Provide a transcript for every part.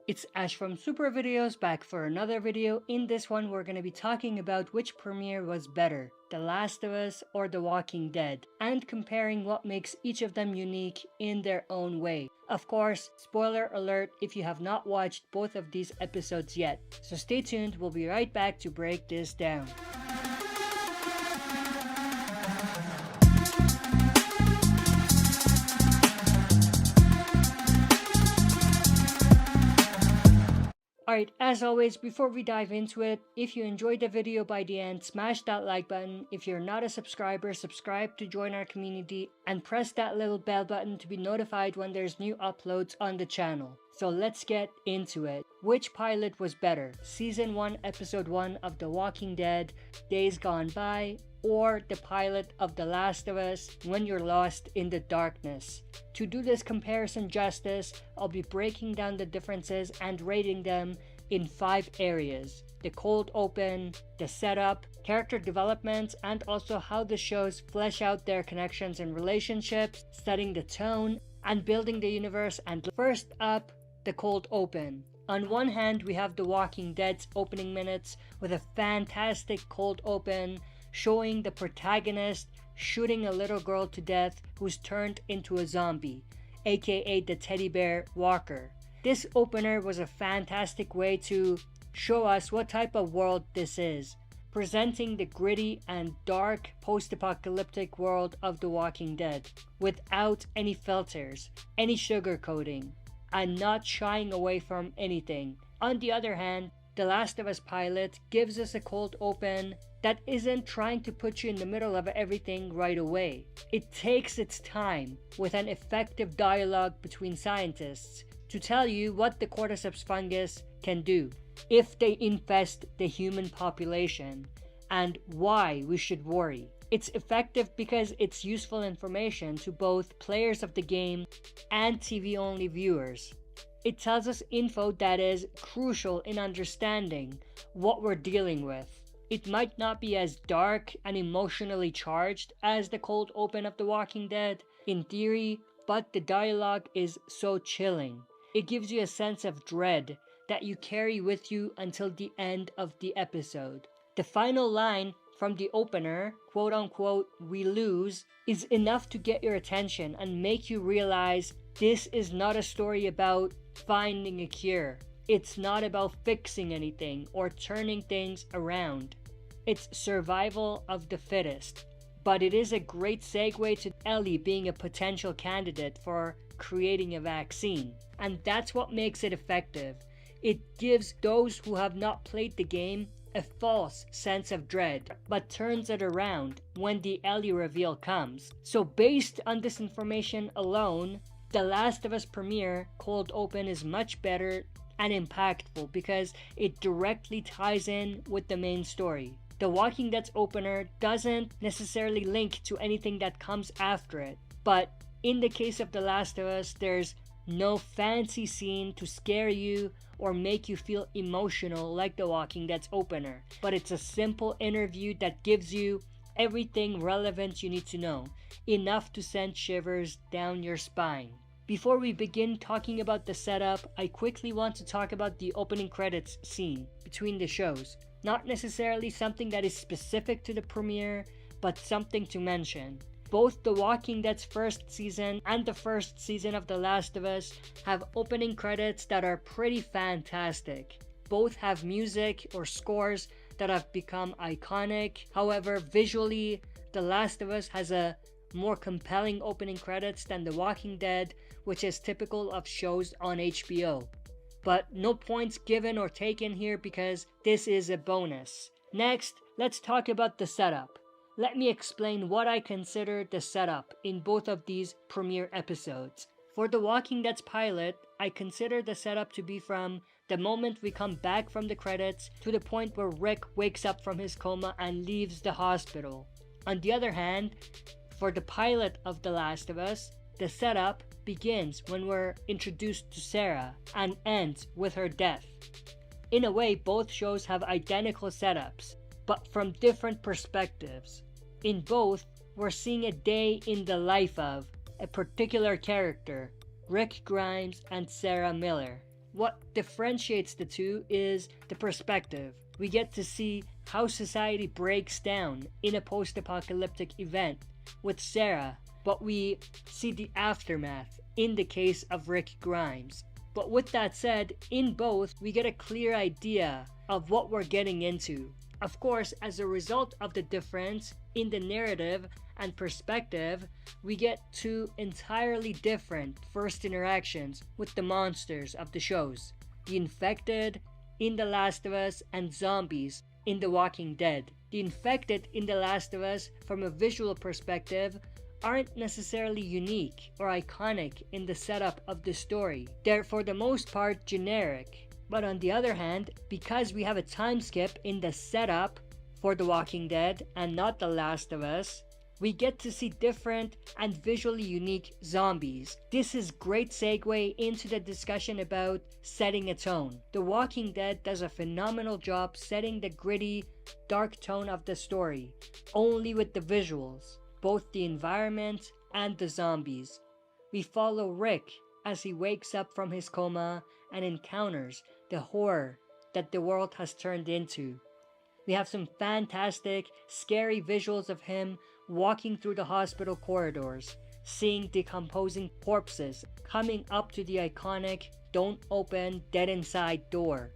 It's Ash from SuperVideos back for another video. In this one, we're going to be talking about which premiere was better, The Last of Us or The Walking Dead, and comparing what makes each of them unique in their own way. Of course, spoiler alert if you have not watched both of these episodes yet. So stay tuned, we'll be right back to break this down. Alright, as always, before we dive into it, if you enjoyed the video by the end, smash that like button. If you're not a subscriber, subscribe to join our community and press that little bell button to be notified when there's new uploads on the channel. So let's get into it. Which pilot was better? Season 1, Episode 1 of The Walking Dead, Days Gone By, or the pilot of The Last of Us, When You're Lost in the Darkness? To do this comparison justice, I'll be breaking down the differences and rating them in 5 areas: the cold open, the setup, character development, and also how the shows flesh out their connections and relationships, setting the tone, and building the universe. And first up, the cold open. On one hand, we have The Walking Dead's opening minutes with a fantastic cold open showing the protagonist shooting a little girl to death who's turned into a zombie, aka the teddy bear Walker. This opener was a fantastic way to show us what type of world this is, presenting the gritty and dark post-apocalyptic world of The Walking Dead without any filters, any sugarcoating, and not shying away from anything. On the other hand, The Last of Us pilot gives us a cold open that isn't trying to put you in the middle of everything right away. It takes its time with an effective dialogue between scientists to tell you what the cordyceps fungus can do if they infest the human population and why we should worry. It's effective because it's useful information to both players of the game and TV-only viewers. It tells us info that is crucial in understanding what we're dealing with. It might not be as dark and emotionally charged as the cold open of The Walking Dead in theory, but the dialogue is so chilling. It gives you a sense of dread that you carry with you until the end of the episode. The final line from the opener, quote unquote, "we lose," is enough to get your attention and make you realize this is not a story about finding a cure. It's not about fixing anything or turning things around. It's survival of the fittest. But it is a great segue to Ellie being a potential candidate for creating a vaccine. And that's what makes it effective. It gives those who have not played the game a false sense of dread, but turns it around when the Ellie reveal comes. So based on this information alone, The Last of Us premiere cold open is much better and impactful because it directly ties in with the main story. The Walking Dead's opener doesn't necessarily link to anything that comes after it, but in the case of The Last of Us, there's no fancy scene to scare you or make you feel emotional like The Walking Dead's opener, but it's a simple interview that gives you everything relevant you need to know, enough to send shivers down your spine. Before we begin talking about the setup, I quickly want to talk about the opening credits scene between the shows. Not necessarily something that is specific to the premiere, but something to mention. Both The Walking Dead's first season and the first season of The Last of Us have opening credits that are pretty fantastic. Both have music or scores that have become iconic. However, visually, The Last of Us has a more compelling opening credits than The Walking Dead, which is typical of shows on HBO. But no points given or taken here because this is a bonus. Next, let's talk about the setup. Let me explain what I consider the setup in both of these premiere episodes. For The Walking Dead's pilot, I consider the setup to be from the moment we come back from the credits to the point where Rick wakes up from his coma and leaves the hospital. On the other hand, for the pilot of The Last of Us, the setup begins when we're introduced to Sarah and ends with her death. In a way, both shows have identical setups, but from different perspectives. In both, we're seeing a day in the life of a particular character, Rick Grimes and Sarah Miller. What differentiates the two is the perspective. We get to see how society breaks down in a post-apocalyptic event with Sarah, but we see the aftermath in the case of Rick Grimes. But with that said, in both, we get a clear idea of what we're getting into. Of course, as a result of the difference in the narrative and perspective, we get two entirely different first interactions with the monsters of the shows. The infected in The Last of Us and zombies in The Walking Dead. The infected in The Last of Us, from a visual perspective, aren't necessarily unique or iconic in the setup of the story. They're for the most part generic. But on the other hand, because we have a time skip in the setup for The Walking Dead and not The Last of Us, we get to see different and visually unique zombies. This is great segue into the discussion about setting a tone. The Walking Dead does a phenomenal job setting the gritty, dark tone of the story, only with the visuals, both the environment and the zombies. We follow Rick as he wakes up from his coma and encounters the horror that the world has turned into. We have some fantastic, scary visuals of him walking through the hospital corridors, seeing decomposing corpses coming up to the iconic "Don't Open, Dead Inside" door,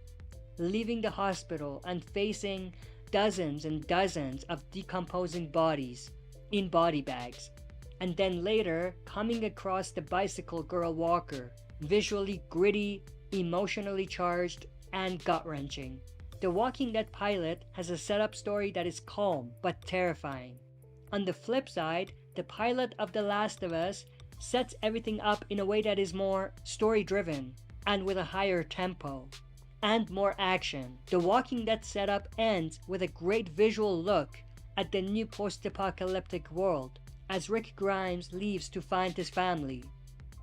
leaving the hospital and facing dozens and dozens of decomposing bodies in body bags, and then later coming across the bicycle girl walker, visually gritty, emotionally charged, and gut-wrenching. The Walking Dead pilot has a setup story that is calm but terrifying. On the flip side, the pilot of The Last of Us sets everything up in a way that is more story-driven and with a higher tempo and more action. The Walking Dead setup ends with a great visual look at the new post-apocalyptic world as Rick Grimes leaves to find his family.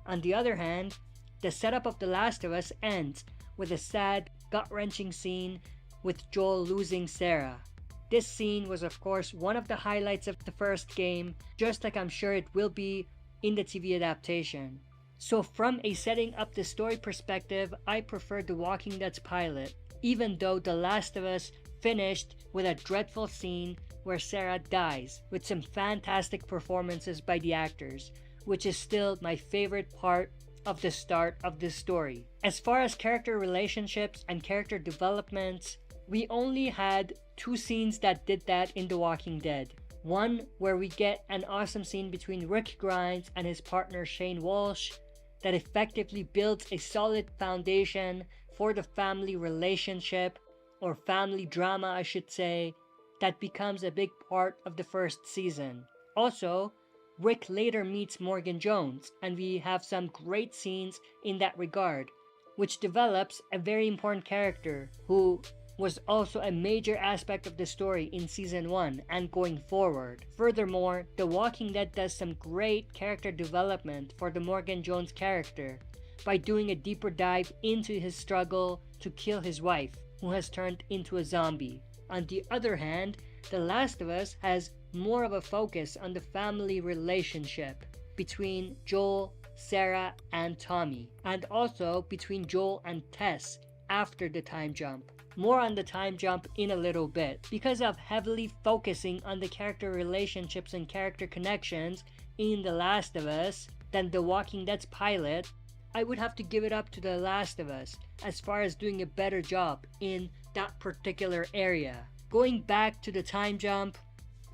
On the other hand, the setup of The Last of Us ends with a sad, gut-wrenching scene with Joel losing Sarah. This scene was of course one of the highlights of the first game, just like I'm sure it will be in the TV adaptation. So from a setting up the story perspective, I prefer The Walking Dead's pilot, even though The Last of Us finished with a dreadful scene where Sarah dies, with some fantastic performances by the actors, which is still my favorite part of the start of this story. As far as character relationships and character developments, we only had two scenes that did that in The Walking Dead. One where we get an awesome scene between Rick Grimes and his partner Shane Walsh that effectively builds a solid foundation for the family relationship, or family drama I should say, that becomes a big part of the first season. Also, Rick later meets Morgan Jones, and we have some great scenes in that regard, which develops a very important character who was also a major aspect of the story in Season 1 and going forward. Furthermore, The Walking Dead does some great character development for the Morgan Jones character by doing a deeper dive into his struggle to kill his wife, who has turned into a zombie. On the other hand, The Last of Us has more of a focus on the family relationship between Joel, Sarah, and Tommy, and also between Joel and Tess after the time jump. More on the time jump in a little bit. Because of heavily focusing on the character relationships and character connections in The Last of Us than The Walking Dead's pilot, I would have to give it up to The Last of Us as far as doing a better job in that particular area. Going back to the time jump,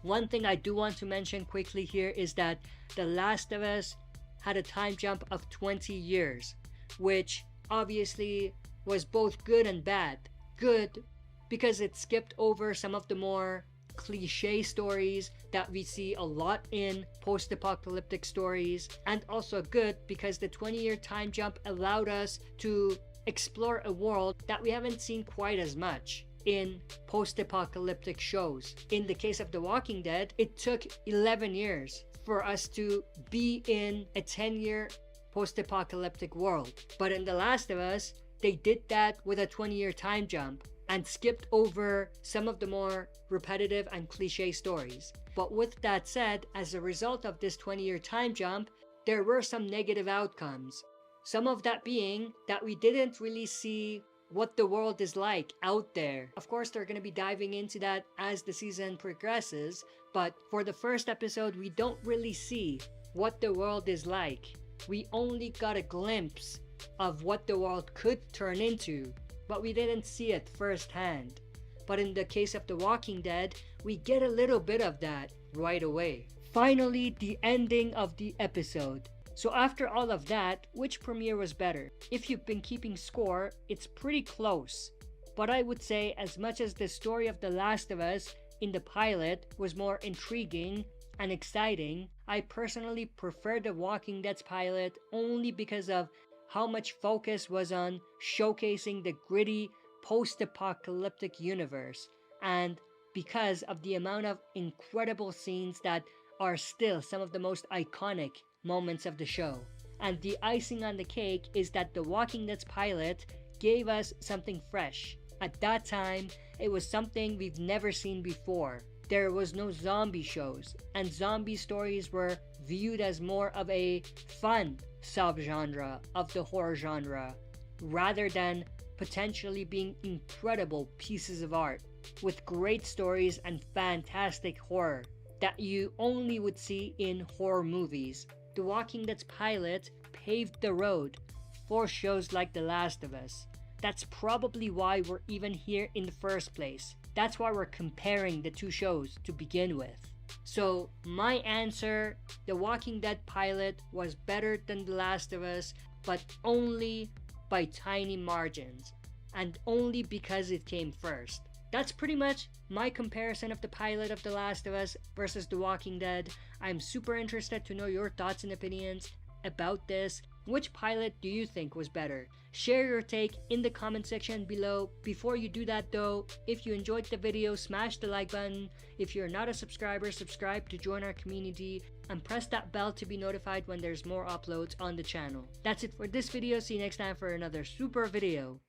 one thing I do want to mention quickly here is that The Last of Us had a time jump of 20 years, which obviously was both good and bad. Good because it skipped over some of the more cliche stories that we see a lot in post-apocalyptic stories, and also good because the 20-year time jump allowed us to explore a world that we haven't seen quite as much in post-apocalyptic shows. In the case of The Walking Dead, it took 11 years for us to be in a 10-year post-apocalyptic world. But in The Last of Us, they did that with a 20-year time jump and skipped over some of the more repetitive and cliche stories. But with that said, as a result of this 20-year time jump, there were some negative outcomes. Some of that being that we didn't really see what the world is like out there. Of course, they're going to be diving into that as the season progresses, but for the first episode, we don't really see what the world is like. We only got a glimpse of what the world could turn into, but we didn't see it firsthand. But in the case of The Walking Dead, we get a little bit of that right away. Finally, the ending of the episode. So after all of that, which premiere was better? If you've been keeping score, it's pretty close. But I would say as much as the story of The Last of Us in the pilot was more intriguing and exciting, I personally prefer The Walking Dead's pilot only because of how much focus was on showcasing the gritty post-apocalyptic universe, and because of the amount of incredible scenes that are still some of the most iconic moments of the show. And the icing on the cake is that The Walking Dead's pilot gave us something fresh. At that time, it was something we've never seen before. There was no zombie shows, and zombie stories were viewed as more of a fun subgenre of the horror genre, rather than potentially being incredible pieces of art with great stories and fantastic horror that you only would see in horror movies. The Walking Dead's pilot paved the road for shows like The Last of Us. That's probably why we're even here in the first place. That's why we're comparing the two shows to begin with. So my answer, The Walking Dead pilot was better than The Last of Us, but only by tiny margins, and only because it came first. That's pretty much my comparison of the pilot of The Last of Us versus The Walking Dead. I'm super interested to know your thoughts and opinions about this. Which pilot do you think was better? Share your take in the comment section below. Before you do that though, if you enjoyed the video, smash the like button. If you're not a subscriber, subscribe to join our community and press that bell to be notified when there's more uploads on the channel. That's it for this video. See you next time for another super video.